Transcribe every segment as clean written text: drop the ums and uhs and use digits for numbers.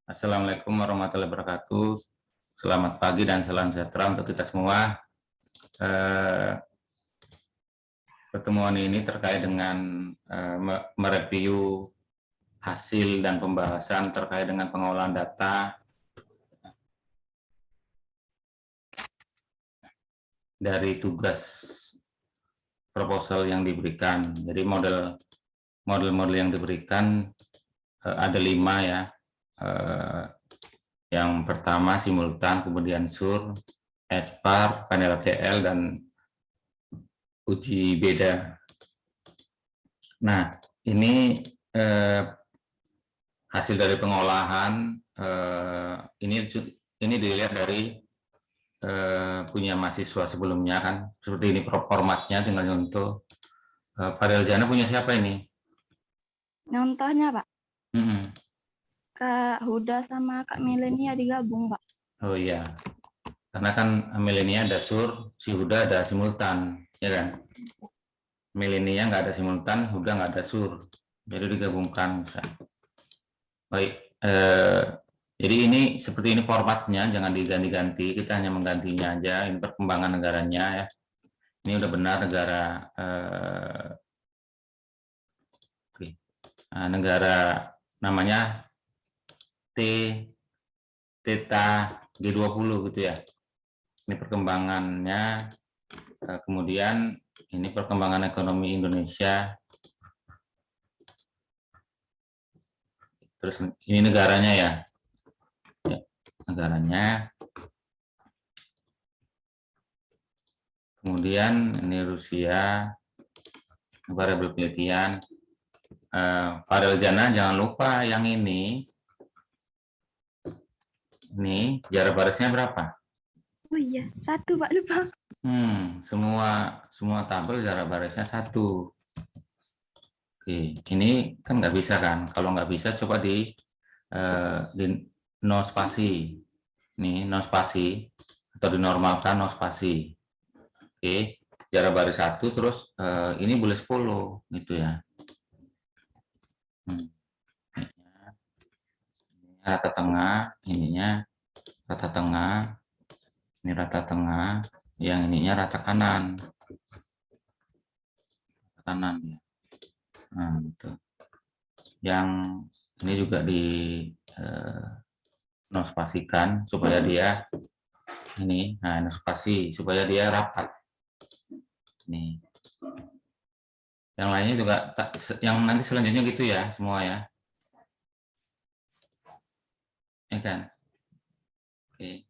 Assalamualaikum warahmatullahi wabarakatuh. Selamat pagi dan salam sejahtera untuk kita semua. Pertemuan ini terkait dengan mereview hasil dan pembahasan terkait dengan pengolahan data dari tugas proposal yang diberikan. Jadi model yang diberikan ada 5 ya. Yang pertama simultan, kemudian SUR, SPAR, panel ATL, dan uji beda. Nah, ini hasil dari pengolahan ini dilihat dari punya mahasiswa sebelumnya kan, seperti ini formatnya, tinggal nyontoh. Pak Deljana punya siapa ini? Contohnya, Pak. Kak Huda sama Kak Milenia digabung, Pak. Oh iya, karena kan Milenia ada SUR, si Huda ada simultan, ya kan? Milenia nggak ada simultan, Huda nggak ada SUR, jadi digabungkan. Baik, jadi ini seperti ini formatnya, jangan diganti-ganti, kita hanya menggantinya aja. Ini perkembangan negaranya ya. Ini udah benar negara negara namanya Theta G20 gitu ya. Ini perkembangannya, kemudian ini perkembangan ekonomi Indonesia. Terus ini negaranya ya, negaranya. Kemudian ini Rusia, variabel penelitian. Pak Deljana jangan lupa yang ini jarak barisnya berapa? Oh iya, 1 Pak, lupa. Semua tabel jarak barisnya 1. Oke, ini kan nggak bisa kan? Kalau nggak bisa coba di no spasi. Ini no spasi atau dinormalkan no spasi. Oke, jarak baris 1 terus ini boleh 10 gitu ya. Rata tengah, ininya rata tengah, ini rata tengah, yang ininya rata kanan. Kanan ya. Nah, gitu. Yang ini juga di nospasikan supaya dia ini, nah nospasi supaya dia rapat. Nih. Yang lainnya juga yang nanti selanjutnya gitu ya semua ya. Ya kan? Oke.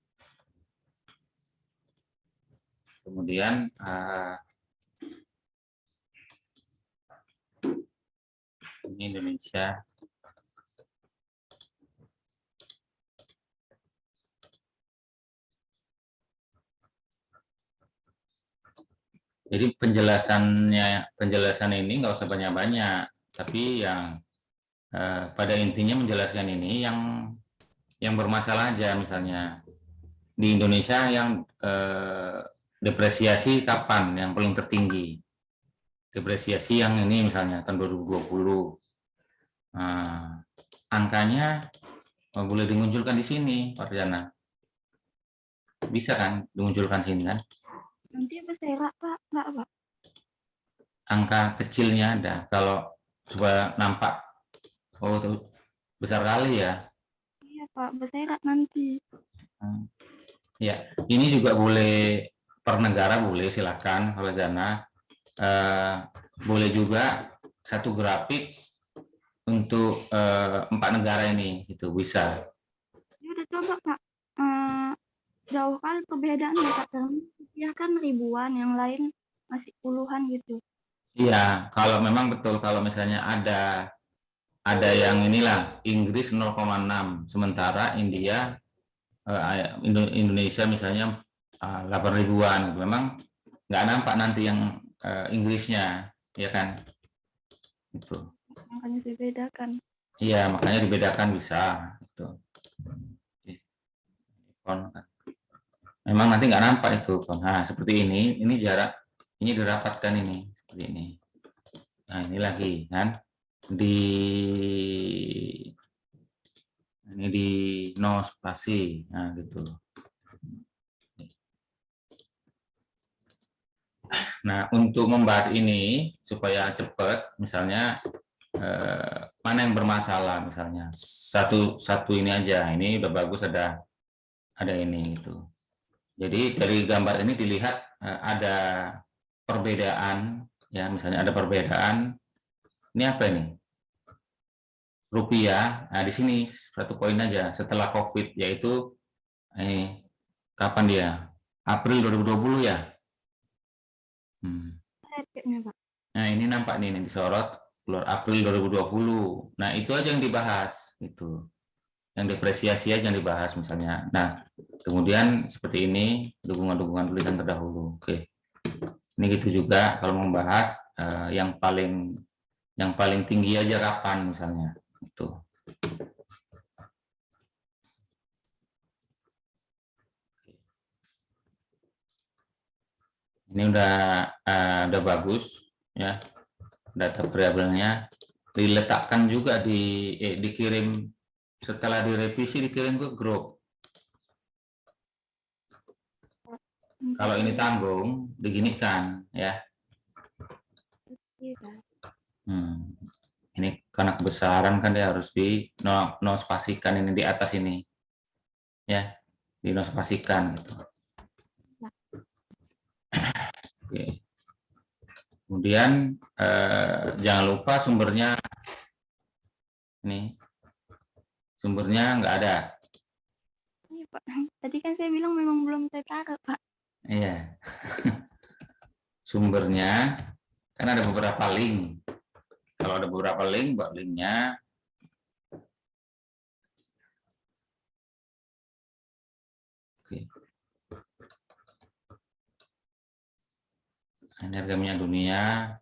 Kemudian ini Indonesia. Jadi penjelasan ini nggak usah banyak-banyak, tapi yang pada intinya menjelaskan ini yang bermasalah aja, misalnya di Indonesia yang depresiasi kapan yang paling tertinggi? Depresiasi yang ini misalnya tahun 2020. Nah, angkanya boleh dimunculkan di sini, Pak Rizana. Bisa kan dimunculkan sini kan? Nanti berserakan, Pak, nggak, Pak? Angka kecilnya ada, kalau supaya nampak, oh itu besar kali ya. Iya, Pak, berserakan nanti. Ya, ini juga boleh per negara, boleh silakan Pak Rizana. Boleh juga satu grafik untuk 4 negara ini, itu bisa. Ya udah coba, Pak. Jauh kali perbedaannya, Pak. Ya kan ribuan, yang lain masih puluhan gitu. Iya, kalau memang betul, kalau misalnya ada yang inilah Inggris 0,6, sementara Indonesia misalnya 8 ribuan, memang nggak nampak nanti yang Inggrisnya, ya kan? Itu. Makanya dibedakan. Iya, makanya dibedakan bisa. Itu. Memang nanti nggak nampak itu. Nah, seperti ini jarak, ini dirapatkan ini, seperti ini. Nah, ini lagi kan. Ini di no spasi, nah gitu. Nah, untuk membahas ini supaya cepat, misalnya mana yang bermasalah, misalnya satu ini aja, ini udah bagus, ada ini gitu. Jadi dari gambar ini dilihat ada perbedaan, ya misalnya ada perbedaan. Ini apa ini? Rupiah. Nah di sini satu poin aja setelah COVID, yaitu kapan dia? April 2020 ya. Kayaknya, Pak. Nah ini nampak nih, ini disorot keluar April 2020. Nah itu aja yang dibahas, itu yang depresiasi aja yang dibahas misalnya. Nah kemudian seperti ini dukungan-dukungan tulisan terdahulu. Oke, ini gitu juga kalau membahas yang paling tinggi aja kapan misalnya itu. Ini udah bagus ya, data variabelnya diletakkan juga dikirim setelah direvisi, dikirim ke grup. Kalau ini tanggung diginikan ya. Ini karena kebesaran kan dia harus di no spasikan, ini di atas ini ya, di no spasikan gitu. Oke. Kemudian jangan lupa sumbernya, ini sumbernya nggak ada. Iya, Pak. Tadi kan saya bilang memang belum saya taruh, Pak. Iya. Sumbernya kan ada beberapa link. Kalau ada beberapa link, buat linknya. Oke. Ini harga minyak dunia.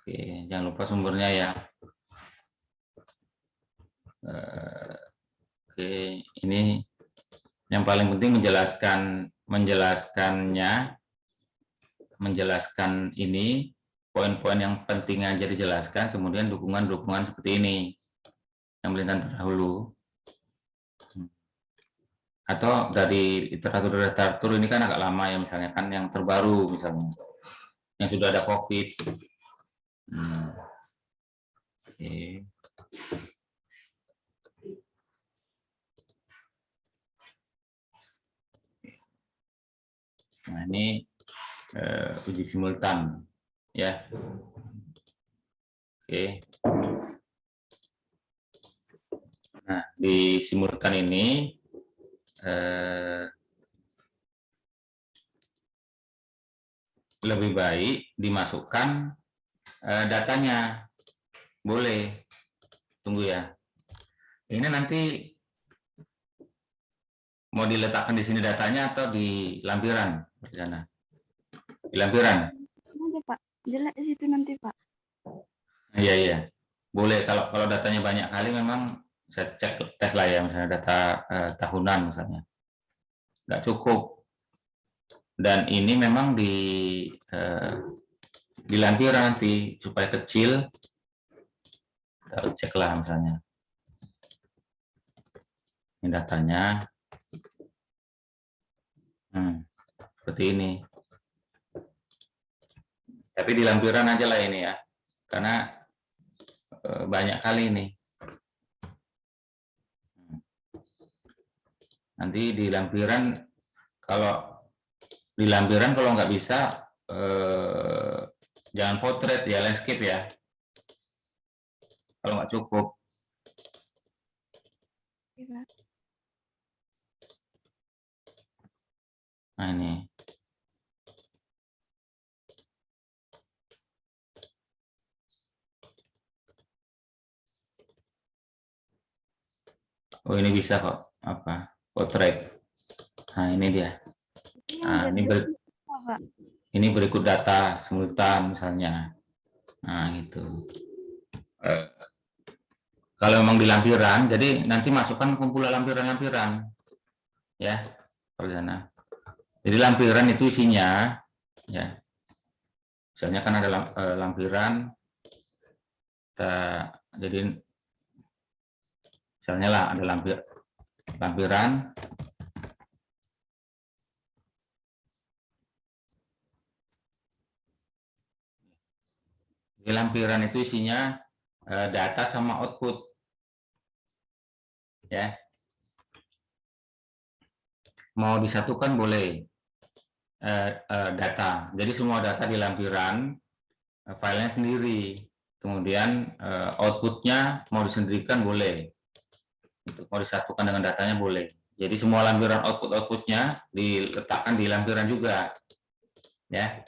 Oke, jangan lupa sumbernya ya. Oke, ini yang paling penting menjelaskan ini poin-poin yang penting aja dijelaskan, kemudian dukungan-dukungan seperti ini yang melintang terdahulu. Atau dari literatur ini kan agak lama ya, misalnya kan yang terbaru misalnya, yang sudah ada COVID. Oke. Nah ini uji simultan ya. Oke. Nah di simultan ini lebih baik dimasukkan datanya. Boleh, tunggu ya. Ini nanti mau diletakkan di sini datanya atau di lampiran? Di lampiran? Ada, Pak. Jelek di situ nanti, Pak. Iya, iya. Boleh, kalau datanya banyak kali memang saya cek tes lah ya, misalnya data tahunan misalnya. Nggak cukup. Dan ini memang di lampiran nanti supaya kecil. Kita cek lah misalnya. Ini datanya. Seperti ini. Tapi di lampiran aja lah ini ya. Karena banyak kali ini. Nanti di lampiran kalau nggak bisa jangan potret ya, landscape ya. Kalau nggak cukup. Nah ini. Oh ini bisa kok, apa, potret. Nah ini dia. Nah ini berikut data simultan misalnya. Nah gitu. Kalau memang di lampiran, jadi nanti masukkan kumpulan lampiran-lampiran, ya, Perdana. Jadi lampiran itu isinya, ya, misalnya kan ada lampiran, jadi Misalnya lah ada lampiran. Di lampiran itu isinya data sama output. Ya. Mau disatukan boleh data. Jadi semua data di lampiran filenya sendiri. Kemudian outputnya mau disendirikan boleh. Mau disatukan dengan datanya boleh. Jadi semua lampiran outputnya diletakkan di lampiran juga. Ya.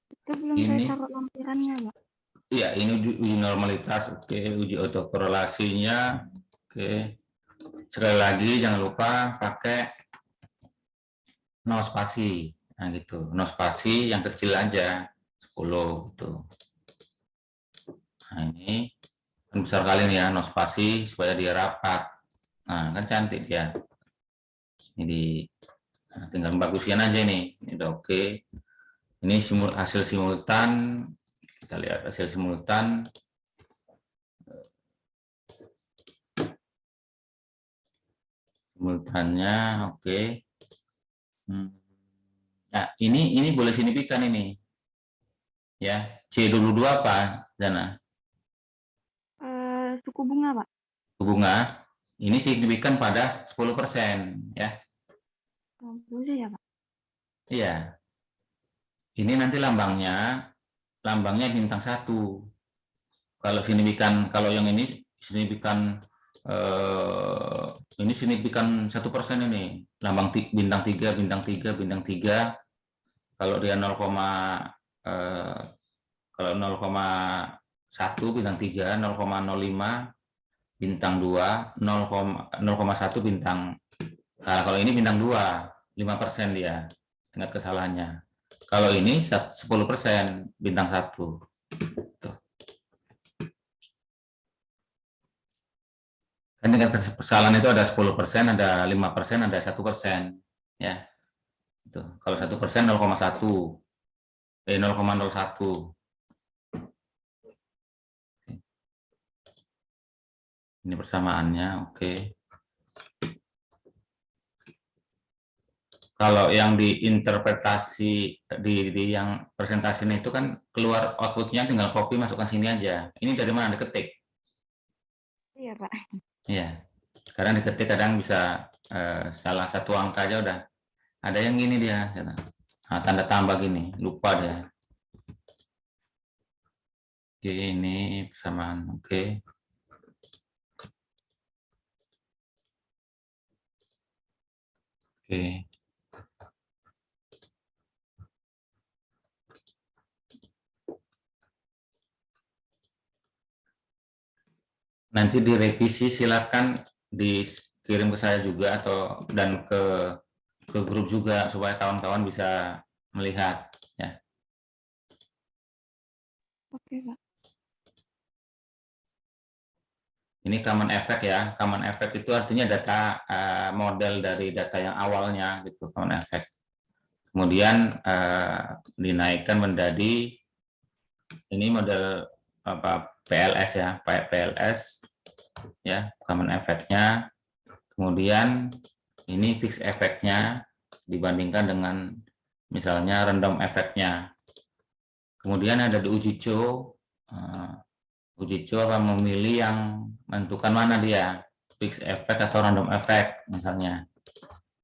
Itu belum Ini, saya taruh lampirannya, Pak. iya, ini uji normalitas, oke, uji autokorelasinya, oke. Sekali lagi jangan lupa pakai no spasi. Nah gitu, no spasi yang kecil aja, 10 gitu. Nah ini kan besar kali nih ya, no spasi supaya dia rapat. Nah kan cantik ya. Ini nah, tinggal bagusin aja nih. Ini udah oke. Ini hasil simultan. Kita lihat hasil simultan. Simultannya oke. Nah, ini boleh signifikan ini. Ya, C dulu dua apa, Dana? Suku bunga, Pak. Suku bunga. Ini signifikan pada 10%, ya. Oh, boleh ya, Pak? Iya. Ini nanti lambangnya bintang 1. Kalau signifikan, kalau yang ini signifikan ini signifikan 1% ini. Lambang bintang 3, bintang 3, bintang 3. Kalau dia 0, kalau 0,1 bintang 3, 0,05 bintang 2, 0,1 bintang. Nah, kalau ini bintang 2, 5% dia tingkat kesalahannya. Kalau ini 10% bintang 1. Tuh. Kan tingkat kesalahan itu ada 10%, ada 5%, ada 1%. Ya. Itu. Kalau 1% 0,1. 0,01. Ini persamaannya, oke. Kalau yang diinterpretasi di yang presentasi itu kan keluar outputnya tinggal copy masukkan sini aja. Ini dari mana diketik? Iya, Pak. Iya. Kadang diketik kadang bisa salah satu angka aja udah. Ada yang gini dia, nah, tanda tambah gini, lupa dia. Oke, ini persamaan, oke. Oke. Nanti direvisi silakan dikirim ke saya juga dan ke grup juga supaya kawan-kawan bisa melihat ya. Oke, Pak. Ini common effect ya. Common effect itu artinya data model dari data yang awalnya gitu, common effect. Kemudian dinaikkan menjadi ini model apa PLS ya, PLS ya, common effect-nya. Kemudian ini fixed effect-nya dibandingkan dengan misalnya random effect-nya. Kemudian ada di uji co akan memilih yang menentukan mana dia, fixed effect atau random effect misalnya.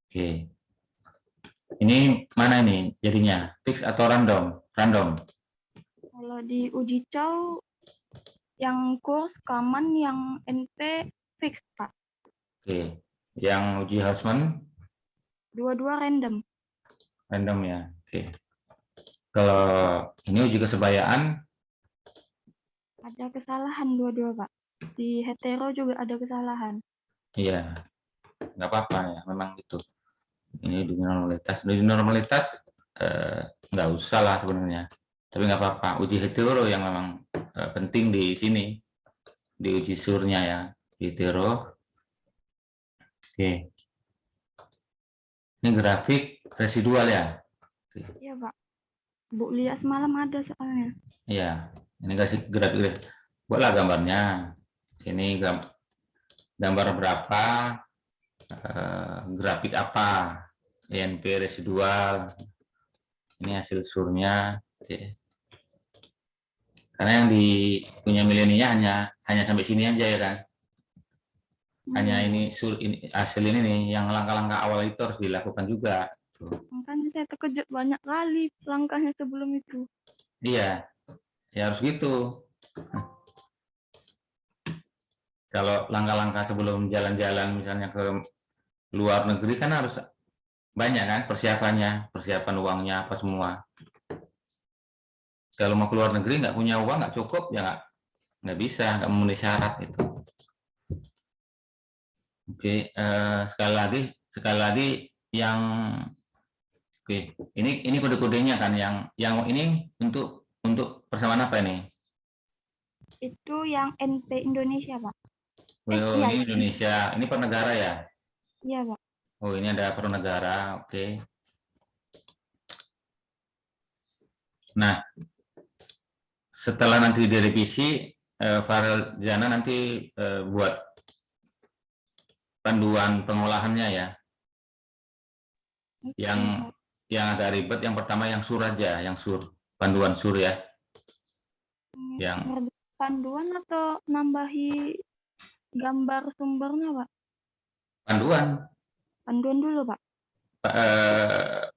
Oke. Ini mana ini jadinya, fix atau random? Random. Kalau di uji cow yang kurs common, yang NP fix, Pak. Oke. Yang uji Hausman? Dua-dua random. Random ya. Oke. Kalau ini uji kesebayaan? Ada kesalahan dua-dua, Pak. Di hetero juga ada kesalahan. Iya. Nggak apa-apa ya, memang gitu. Ini di normalitas. Di normalitas nggak usah lah sebenarnya. Tapi nggak apa-apa. Uji hetero yang memang penting di sini. Di uji surnya ya. Hetero. Oke. Ini grafik residual ya? Iya, Pak. Bu lihat semalam ada soalnya. Iya. Ini grafik. Buatlah gambarnya. Ini gambar berapa, grafik apa, INP residual, ini hasil surnya. Oke. Karena yang punya mileninya hanya sampai sini aja ya kan. Hanya ini hasil ini nih, yang langkah-langkah awal itu harus dilakukan juga. Makanya saya terkejut banyak kali langkahnya sebelum itu. Iya, ya harus gitu. Kalau langkah-langkah sebelum jalan-jalan misalnya ke luar negeri kan harus banyak kan persiapannya, persiapan uangnya apa semua. Kalau mau keluar negeri nggak punya uang, nggak cukup, ya nggak bisa, nggak memenuhi syarat itu. Oke, sekali lagi yang oke, ini kode-kodenya kan, yang ini untuk persamaan apa ini? Itu yang NP Indonesia, Pak. Oh, Iya, ini Indonesia, ini per negara ya? iya, Pak. Oh, ini ada per negara, oke. Nah, setelah nanti direvisi, Farel Jana nanti buat panduan pengolahannya ya. Yang agak ribet, yang pertama yang sur aja, yang sur, panduan sur ya. Yang panduan atau nambahi gambar sumbernya, Pak? panduan. Panduan dulu, Pak.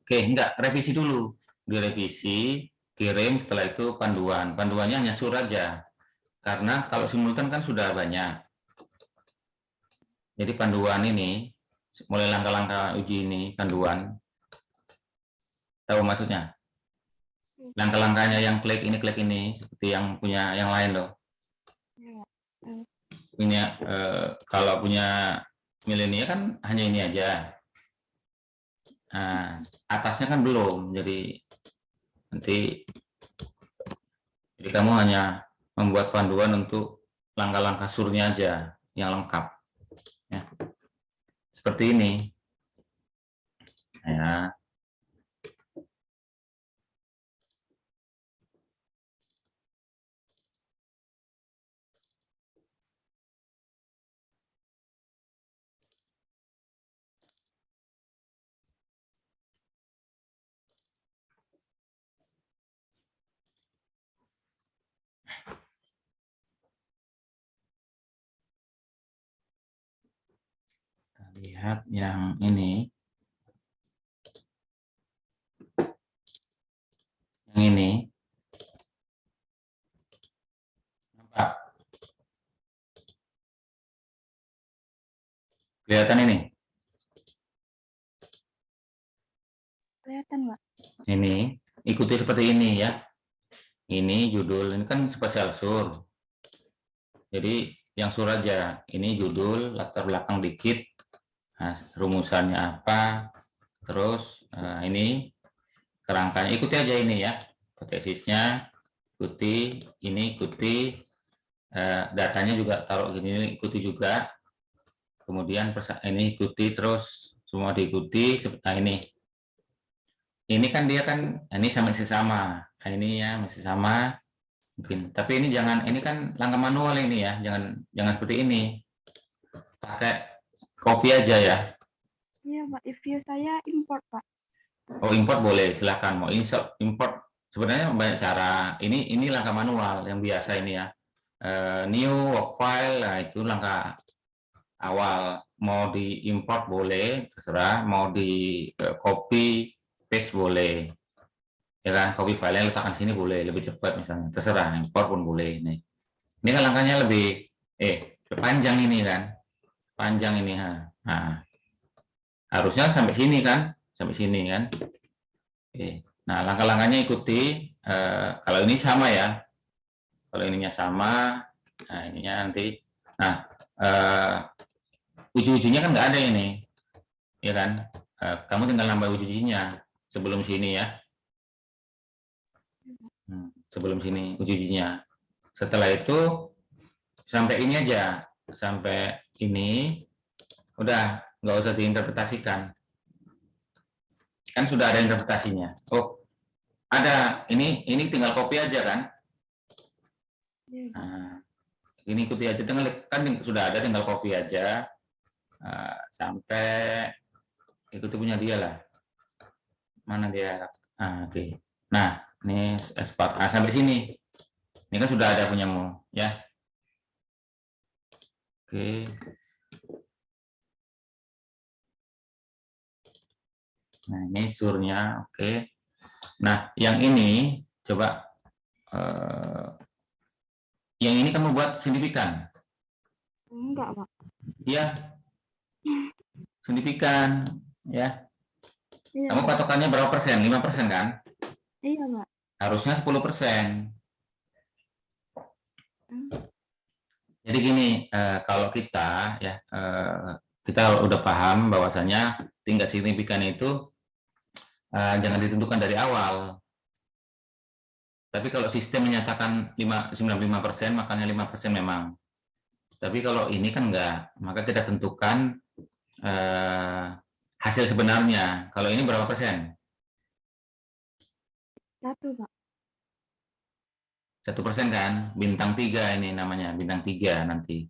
Oke, enggak, revisi dulu. Direvisi, kirim, setelah itu panduan. Panduannya hanya sur aja. Karena kalau simultan kan sudah banyak. Jadi panduan ini, mulai langkah-langkah uji ini, panduan. Tahu maksudnya? Langkah-langkahnya yang klik ini, seperti yang punya yang lain loh. Ini kalau punya milenial kan hanya ini aja. Nah, atasnya kan belum, jadi kamu hanya membuat panduan untuk langkah-langkah surnya aja yang lengkap. Ya. Seperti ini. Ya. Kita lihat yang ini. Yang ini. Nampak? Kelihatan ini? Kelihatan, Pak. Ini, ikuti seperti ini ya. Ini judul, ini kan spesial sur. Jadi yang sur aja, ini judul, latar belakang dikit, nah, rumusannya apa, terus ini kerangkanya, ikuti aja ini ya, hipotesisnya, ikuti, ini ikuti, datanya juga taruh gini, ikuti juga, kemudian ini ikuti terus, semua diikuti, nah ini kan dia kan, ini masih sama, nah, ini ya masih sama, mungkin, tapi ini jangan, ini kan langkah manual ini ya, jangan seperti ini, pakai copy aja ya. Iya, Pak. View saya import, Pak. Oh, import boleh, silakan. Mau insert, import, sebenarnya banyak cara. Ini langkah manual yang biasa ini ya. New work file, nah itu langkah awal. Mau di import boleh, terserah. Mau di copy paste boleh, ya kan? Copy filenya letakkan sini boleh, lebih cepat misalnya. Terserah. Import pun boleh. Ini kan langkahnya lebih panjang ini kan, panjang ini. Nah, harusnya sampai sini kan. Sampai sini kan. Oke. Nah, langkah-langkahnya ikuti. Kalau ini sama ya. Kalau ininya sama, nah ininya nanti. Nah, uji-ujinya kan nggak ada ini, ya kan? Kamu tinggal nambah uji-ujinya sebelum sini ya. Sebelum sini uji-ujinya. Setelah itu sampai ini aja, sampai ini, udah nggak usah diinterpretasikan. Kan sudah ada interpretasinya. Oh, ada, ini tinggal copy aja kan. Nah, Ini ikuti aja, kan sudah ada, tinggal copy aja sampai ikuti punya dia lah. Mana dia? Oke. Nah, ini sampai sini. Ini kan sudah ada punyamu, ya. Oke. Nah, ini surnya, oke. Nah, yang ini coba yang ini kamu buat signifikan. Enggak, Pak. Iya. Signifikan, ya. Iya, Kamu Pak. patokannya berapa persen? 5% kan? Iya, Pak. Harusnya 10%. Jadi gini, kalau kita ya kita udah paham bahwasanya tingkat signifikan itu jangan ditentukan dari awal. Tapi kalau sistem menyatakan 95%, makanya 5% memang. Tapi kalau ini kan enggak, maka kita tentukan hasil sebenarnya. Kalau ini berapa persen? 1, Pak. 1% kan? Bintang 3 ini namanya, bintang 3 nanti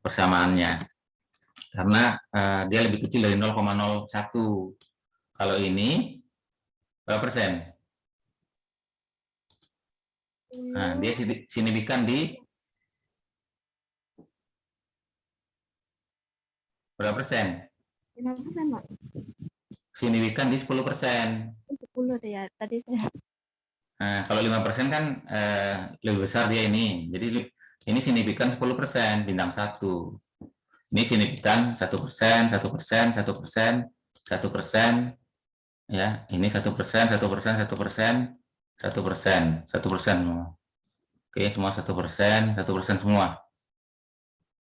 persamaannya. Karena dia lebih kecil dari 0,01. Kalau ini berapa persen? Nah, dia signifikan di berapa persen? 5%, Pak. Signifikan di 10%. 10 deh ya. Tadi saya. Nah, kalau 5% kan lebih besar dia ini. Jadi ini signifikan 10%, bintang 1. Ini signifikan 1%, 1%, 1%, 1%, ya. Ini 1%, 1%, 1%, 1%, 1%. Oke, semua 1%, 1% semua.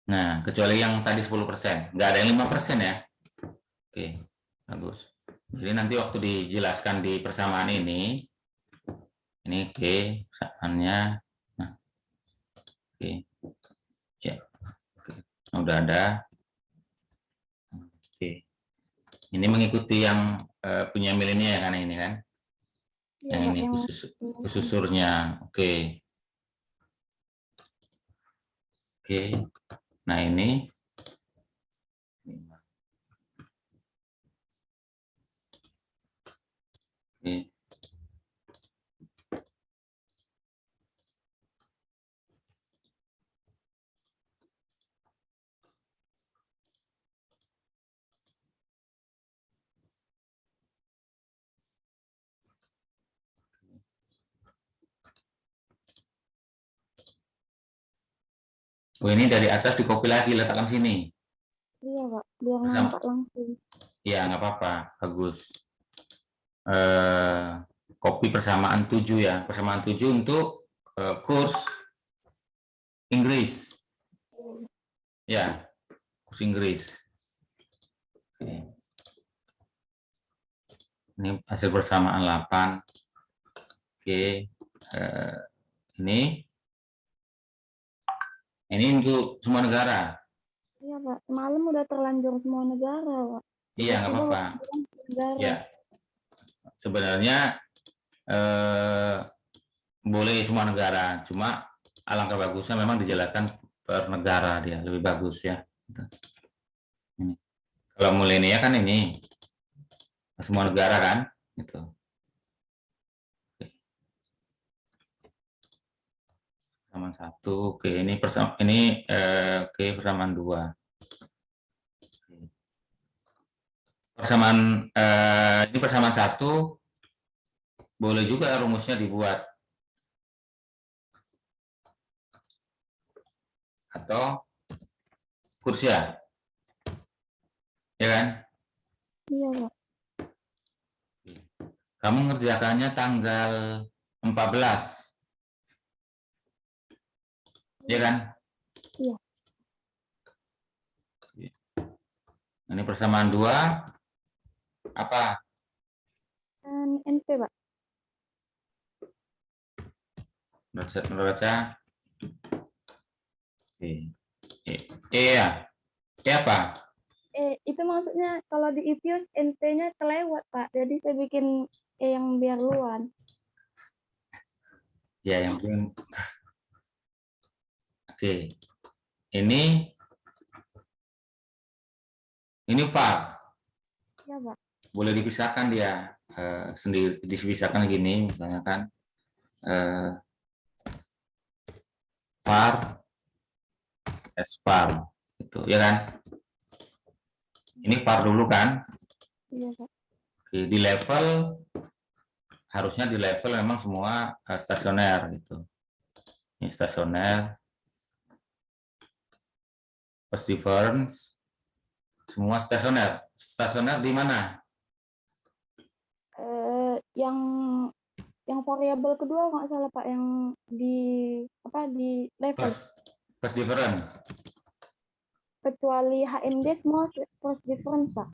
Nah, kecuali yang tadi 10%. Nggak ada yang 5% ya. Oke, bagus. Jadi nanti waktu dijelaskan di persamaan ini oke, persamaannya. Nah, oke. Ya, oke. Udah ada. Oke. Ini mengikuti yang punya milenial kan ini kan? Iya, Yang Pak. ini khusus surnya. Oke. Oke. Nah, ini oke. Oh, ini dari atas dikopi lagi, letakkan sini. Iya, Pak. Biar nampak langsung. Iya, nggak apa-apa. Bagus. Kopi persamaan 7 ya. Persamaan 7 untuk kurs Inggris. Ya, kurs Inggris. Oke. Ini hasil persamaan 8. Oke. Ini untuk semua negara. Iya, Pak. Semalam udah terlanjur semua negara, Pak. Iya, nggak apa-apa. Negara. Ya, sebenarnya boleh semua negara, cuma alangkah bagusnya memang dijelaskan per negara dia lebih bagus ya. Ini. Kalau milenial kan ini semua negara kan, itu. Persamaan 1, oke ini oke persamaan 2. Persamaan ini persamaan 1 boleh juga rumusnya dibuat atau kursia, ya kan? Iya, Pak. Kamu ngerjakannya tanggal 14, ya kan? Iya. Ini persamaan 2 apa? NP, Pak. Neraca ya. Apa? Itu maksudnya kalau di IPIUS NP-nya kelewat, Pak. Jadi saya bikin yang biar luan. Ya, yang penting Oke. Ini var. Ya, Pak. Boleh dipisahkan dia sendiri, dipisahkan gini misalnya kan var var itu ya kan. Ini var dulu kan. Iya, Pak. Oke, di level harusnya di level memang semua stasioner gitu. Ini stasioner, post difference, semua stasioner. Stasioner di mana? Yang variabel kedua nggak salah Pak, yang di level, Post difference. kecuali HMD semua post difference Pak.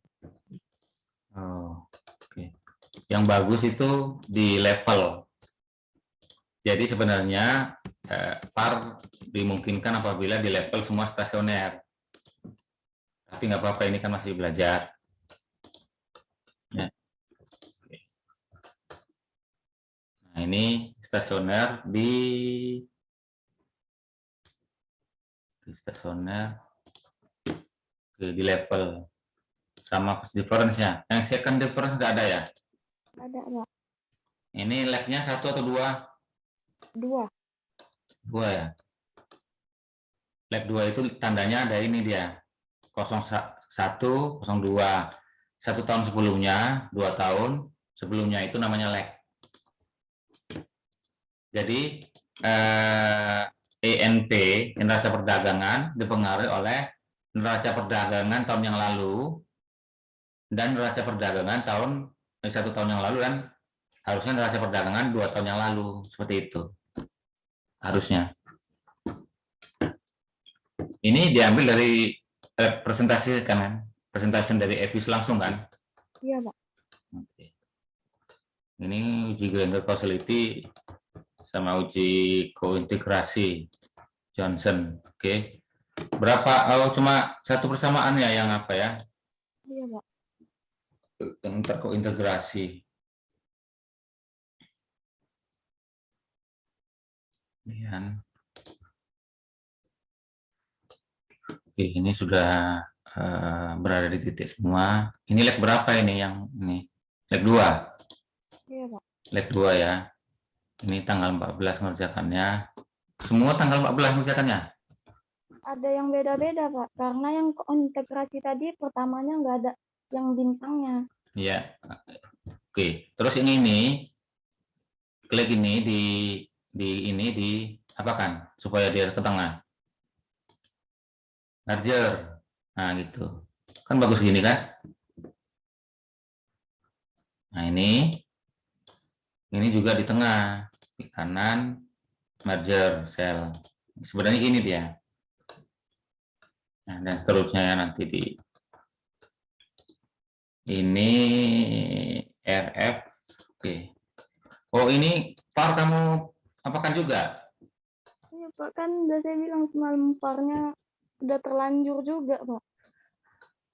Oh, oke. Yang bagus itu di level. Jadi sebenarnya var dimungkinkan apabila di level semua stasioner. Tapi nggak apa-apa, ini kan masih belajar. Ya. Nah, ini stasioner di stasioner di level sama first difference-nya. Yang second difference nggak ada ya? Ada Pak. Ini lag-nya 1 atau 2? 2. 2 ya. Lag 2 itu tandanya ada ini dia. 01, 02. 1 tahun sebelumnya, 2 tahun sebelumnya itu namanya lag. Jadi ENP, neraca perdagangan, dipengaruhi oleh neraca perdagangan tahun yang lalu dan neraca perdagangan 1 tahun yang lalu, dan harusnya neraca perdagangan 2 tahun yang lalu, seperti itu harusnya. Ini diambil dari presentasi kan, presentasi dari Evis langsung kan? Iya Pak. Oke. Ini uji grander causality sama uji kointegrasi Johnson. Oke. Berapa? Oh, cuma satu persamaan ya yang apa ya? Iya Pak. Yang terkointegrasi. Oke, ini sudah berada di titik semua. Ini leg berapa ini yang ini? Leg 2. Iya Pak. Leg 2 ya. Ini tanggal 14 mengerjakannya. Semua tanggal 14 mengerjakannya? Ada yang beda-beda Pak, karena yang integrasi tadi pertamanya nggak ada yang bintangnya. Iya. Oke, terus ini klik ini di apakan supaya dia ke tengah. Merger. Nah, gitu. Kan bagus gini kan? Nah, ini juga di tengah, di kanan merger cell. Sebenarnya gini dia. Nah, dan seterusnya ya nanti di ini RF. Oke. Oh, ini var kamu apakan juga? Iya Pak, kan udah saya bilang semalam VAR-nya udah terlanjur juga Pak.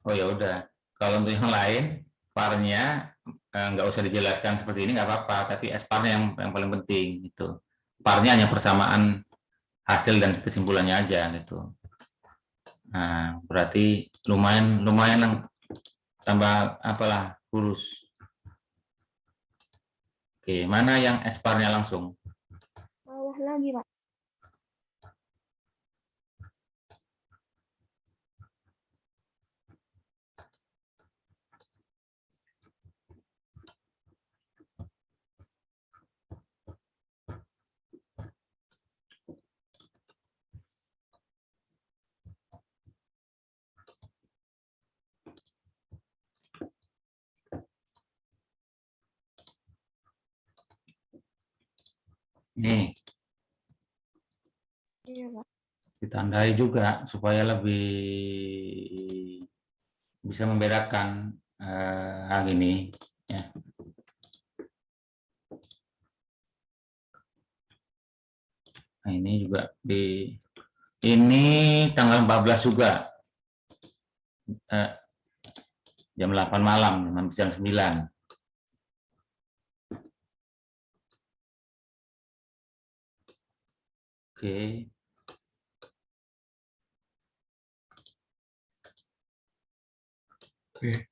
Oh ya udah. Kalau untuk yang lain var-nya nggak usah dijelaskan seperti ini, nggak apa-apa. Tapi SPAR-nya yang paling penting itu. VAR-nya hanya persamaan hasil dan kesimpulannya aja gitu. Nah, berarti lumayan tambah apalah kurus. Oke, mana yang SPAR-nya langsung? Bawah lagi Pak. Nih, Iya Pak. ditandai juga supaya lebih bisa membedakan hal ini. Ya. Nah, ini juga ini tanggal 14 juga. Jam 8 malam, jam 9. Oke. Oke.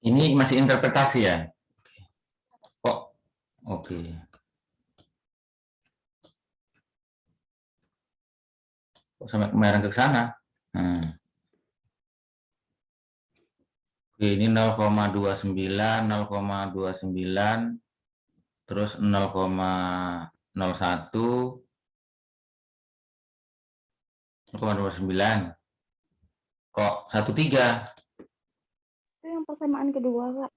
Ini masih interpretasi ya? Kok? Oke. Kok sampai kemarin ke sana? Oke, ini 0,29, 0,29, terus 0,01, 0,29. Kok 13? Itu yang persamaan kedua, Pak.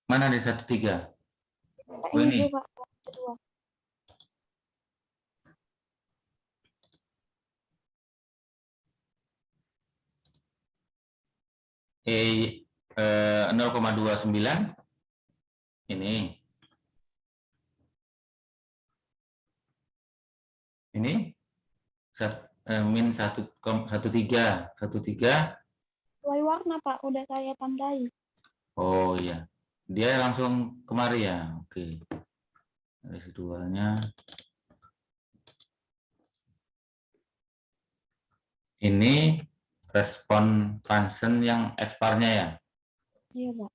Mana di 13? Oh, Ini ini. tuh, Pak, kedua. Eh, 0,29 ini min 1,13 Sesuai warna, Pak, udah saya tandai. oh iya, dia langsung kemari ya. Oke, residualnya ini respon function yang S-bar-nya ya. Iya, Pak.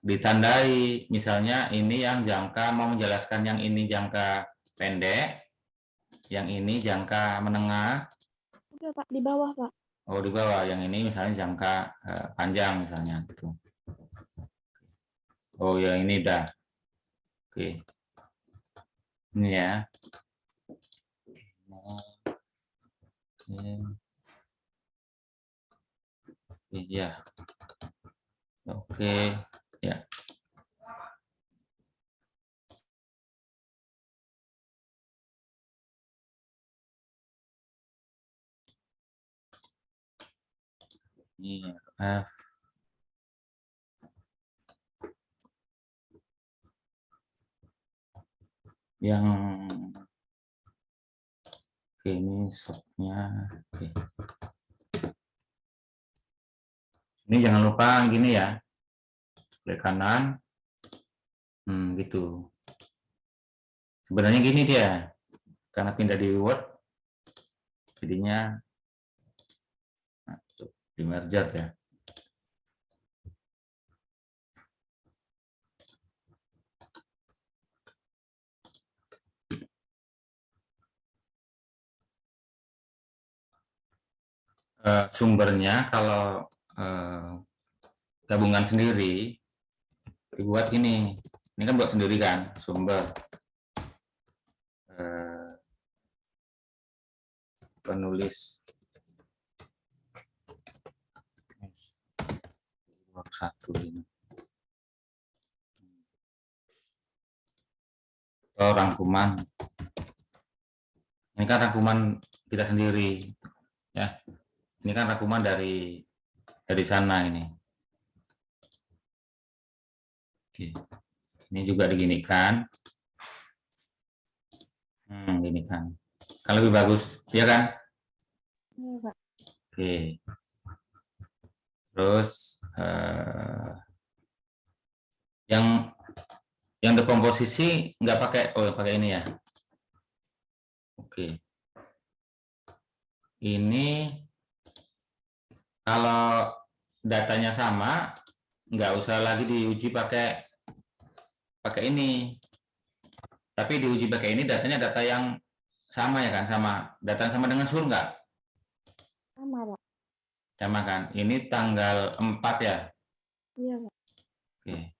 Ditandai misalnya ini yang jangka mau menjelaskan yang ini jangka pendek, yang ini jangka menengah. Udah, Pak, di bawah, Pak. Oh, di bawah yang ini misalnya jangka panjang misalnya gitu. Oh ya, ini udah. Oke. Ini ya. Iya. Oke, ya. Ini F. Yang oke, ini shotnya. Oke. Ini jangan lupa gini ya, klik kanan, gitu. Sebenarnya gini dia, karena pindah di Word, jadinya di merger ya. Sumbernya kalau gabungan sendiri dibuat ini kan buat sendiri kan sumber penulis satu ini rangkuman, ini kan rangkuman kita sendiri ya, ini kan rangkuman dari sana ini. Oke. Ini juga diginikan. Ginikan. Kan lebih bagus, ya kan? Iya, Pak. Oke. Terus yang dekomposisi nggak pakai, pakai ini ya. Oke. Ini kalau datanya sama, nggak usah lagi diuji pakai ini. Tapi diuji pakai ini datanya data yang sama ya kan, sama. Data sama dengan sur nggak? Sama, Pak. Sama kan. Ini tanggal 4 ya? Iya, Pak. Oke.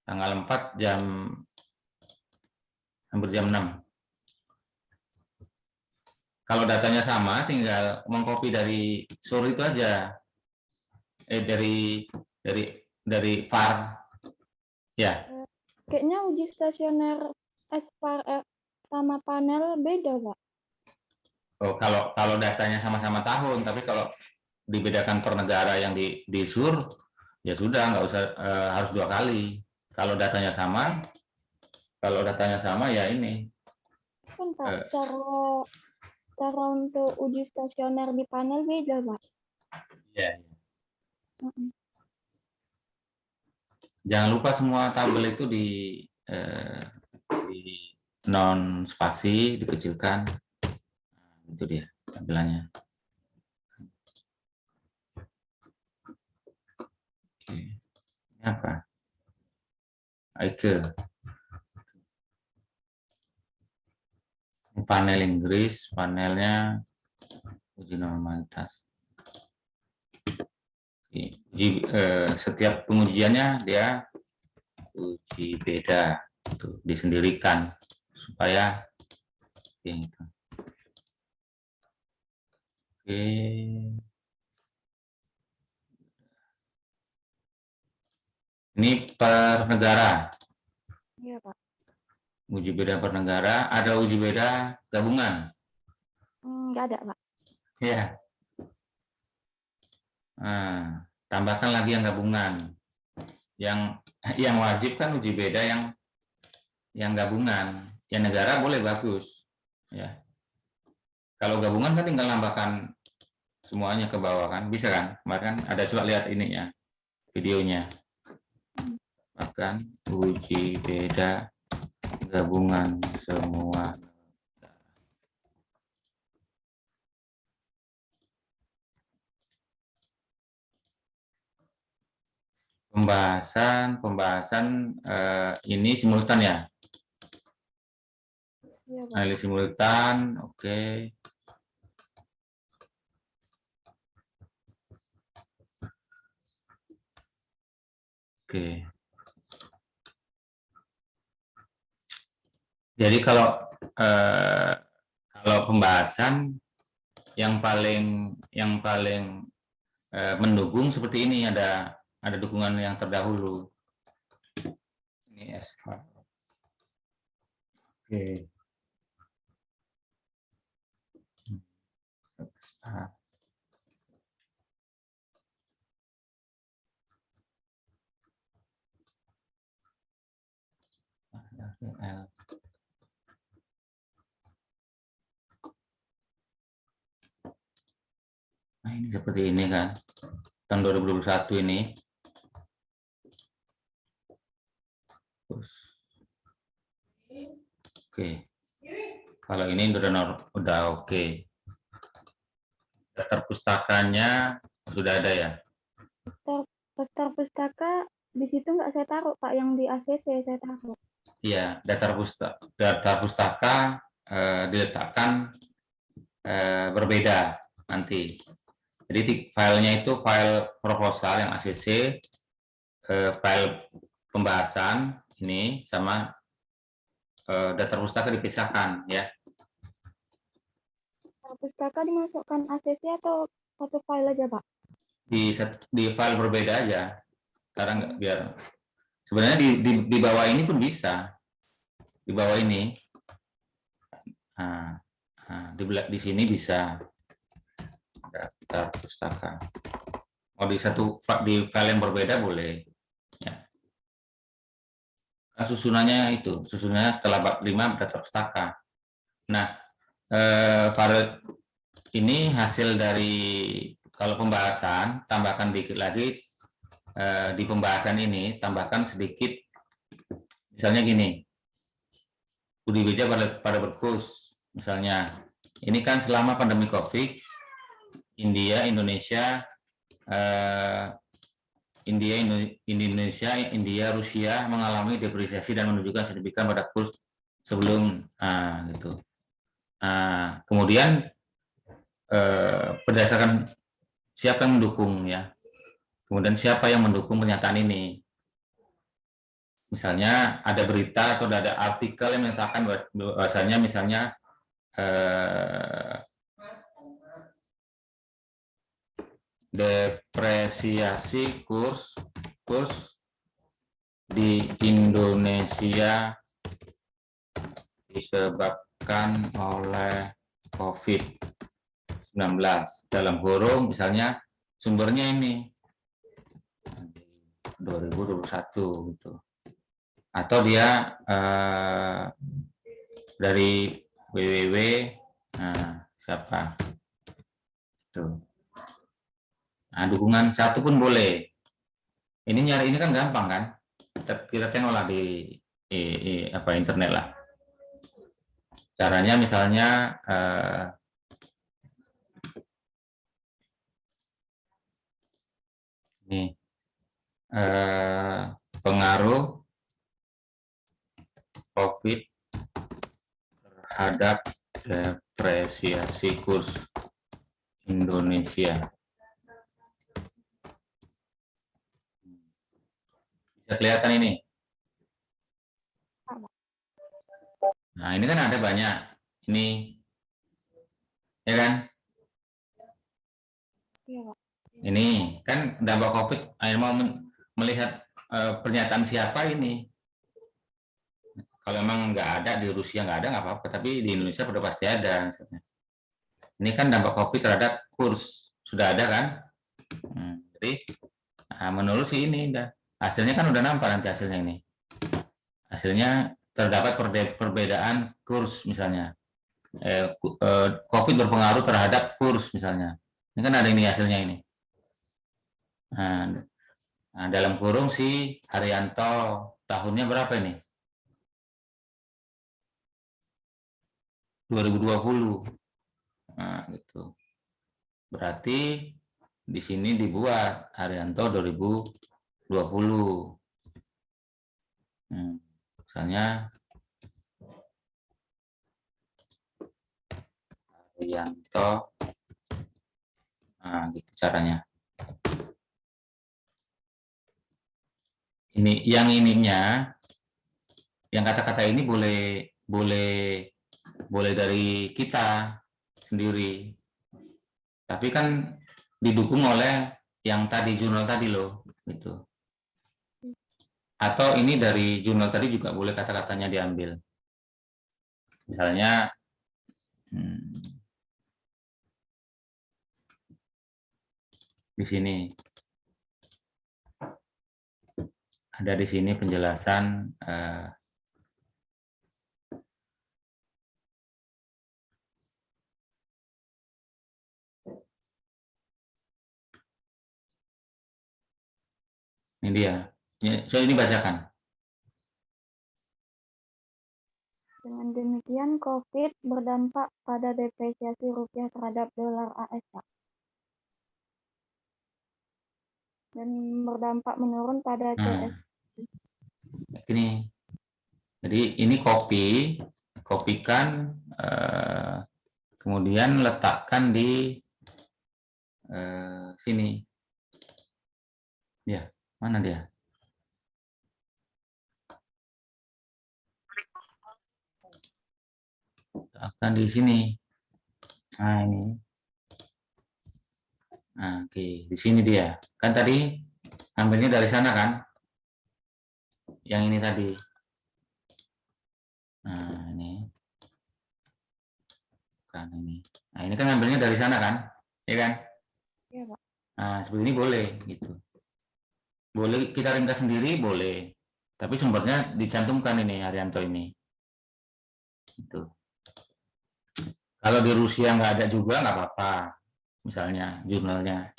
Tanggal 4 hampir jam 6. Kalau datanya sama, tinggal mengcopy dari sur itu aja. Dari var. Ya. Kayaknya uji stasioner S-bar sama panel beda, Pak. Oh, kalau datanya sama-sama tahun, tapi kalau dibedakan per negara yang di sur, ya sudah nggak usah harus 2 kali. Kalau datanya sama ya ini. Kan, Pak, cara untuk uji stasioner di panel beda, Pak. Iya. Jangan lupa semua tabel itu non spasi dikecilkan. Itu dia tampilannya. Oke. Ini apa? Ike. Ini panel Inggris, panelnya uji normalitas. Setiap pengujiannya dia uji beda, tuh, disendirikan supaya gitu. Oke. Ini per negara. Iya, Pak. Uji beda per negara, ada uji beda gabungan. Nggak ada, Pak. Ya. Nah, tambahkan lagi yang gabungan. Yang wajib kan uji beda yang gabungan. Yang negara boleh bagus. Ya. Kalau gabungan kan tinggal nambahkan semuanya ke bawah kan, bisa kan? Kemarin kan ada coba lihat ini ya, videonya. Bahkan uji beda gabungan semua. Pembahasan ini simultan ya. Iya, Pak. Analisis simultan, oke. Oke. Jadi kalau pembahasan yang paling mendukung seperti ini, ada dukungan yang terdahulu. Ini S5. Oke. Nah, ini seperti ini kan. Tahun 2021 ini. Terus. Oke. Kalau ini udah oke. Daftar pustakanya sudah ada ya? Daftar pustaka di situ nggak saya taruh, Pak. Yang di ACC saya taruh. Iya, daftar pustaka diletakkan berbeda nanti. Jadi filenya itu file proposal yang ACC, file pembahasan ini sama daftar pustaka dipisahkan ya. Daftar pustaka dimasukkan ACC atau satu file aja, Pak? Di file berbeda aja. Karena nggak biar sebenarnya di bawah ini pun bisa. Di bawah ini. Nah, di sini bisa daftar pustaka. Mau di file yang berbeda boleh. Ya. Nah, susunannya setelah bab 5 daftar pustaka. Nah, file ini hasil dari kalau pembahasan, tambahkan dikit lagi di pembahasan ini, tambahkan sedikit, misalnya gini, UDBJ pada berkus, misalnya, ini kan selama pandemi COVID, India, Rusia mengalami depresiasi dan menunjukkan signifikan pada kurs sebelum, gitu. Kemudian berdasarkan siapa yang mendukung ya, kemudian siapa yang mendukung pernyataan ini. Misalnya ada berita atau ada artikel yang menyatakan bahwasanya misalnya depresiasi kurs di Indonesia disebabkan oleh COVID-19 dalam kurung misalnya sumbernya ini 2021 gitu. Atau dia dari www, siapa tuh. Nah, dukungan satu pun boleh. Ini nyari kan gampang kan? Kita tengoklah di internet lah. Caranya misalnya nih pengaruh COVID terhadap depresiasi kurs Indonesia. Bisa kelihatan ini. Nah, ini kan ada banyak. Ini, ya kan? Iya, Pak. Ini kan dampak COVID. Ayo mau melihat pernyataan siapa ini. Kalau emang nggak ada di Rusia nggak ada nggak apa-apa, tapi di Indonesia sudah pasti ada. Misalnya. Ini kan dampak COVID terhadap kurs sudah ada kan? Jadi menurut si ini hasilnya kan udah nampak nanti hasilnya ini. Hasilnya terdapat perbedaan kurs misalnya. COVID berpengaruh terhadap kurs misalnya. Ini kan ada ini hasilnya ini. Nah, dalam kurung si Haryanto tahunnya berapa ini? 2020. Nah, gitu. Berarti di sini dibuat Haryanto 2020. Misalnya Haryanto. Nah, gitu caranya. Ini yang ininya, yang kata-kata ini boleh dari kita sendiri. Tapi kan didukung oleh yang tadi jurnal tadi loh, gitu. Atau ini dari jurnal tadi juga boleh kata-katanya diambil. Misalnya di sini ada di sini penjelasan ini dia. So ini bacakan. Dengan demikian, COVID berdampak pada depresiasi rupiah terhadap dolar AS, Pak. Dan berdampak menurun pada CS. Ini. Jadi ini kopikan, kemudian letakkan di sini. Ya, mana dia? Letakkan di sini. Nah ini. Nah, oke, di sini dia. Kan tadi ambilnya dari sana kan? Yang ini tadi. Nah, ini. Kan ini. Nah, ini kan ambilnya dari sana kan? Ya kan? Iya, Pak. Nah, seperti ini boleh gitu. Boleh kita ringkas sendiri, boleh. Tapi sumbernya dicantumkan ini, Haryanto ini. Gitu. Kalau di Rusia nggak ada juga, nggak apa-apa. Misalnya, jurnalnya.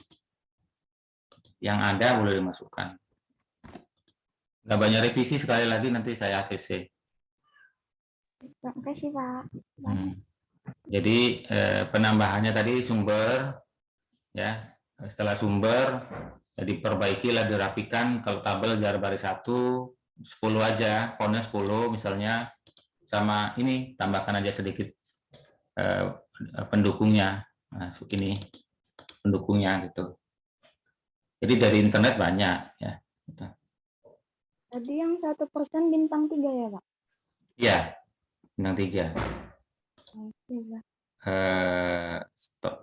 Yang ada boleh dimasukkan. Nggak banyak revisi, sekali lagi nanti saya ACC. Terima kasih, Pak. Jadi penambahannya tadi sumber, ya. Setelah sumber, diperbaikilah, dirapikan. Kalau tabel jar baris 1, 10 aja, fontnya 10 misalnya. Sama ini, tambahkan aja sedikit pendukungnya. Nah, ini pendukungnya gitu. Jadi dari internet banyak ya. Tadi yang 1% bintang 3 ya, Pak? Iya, bintang 3. Oke, Pak. Stop.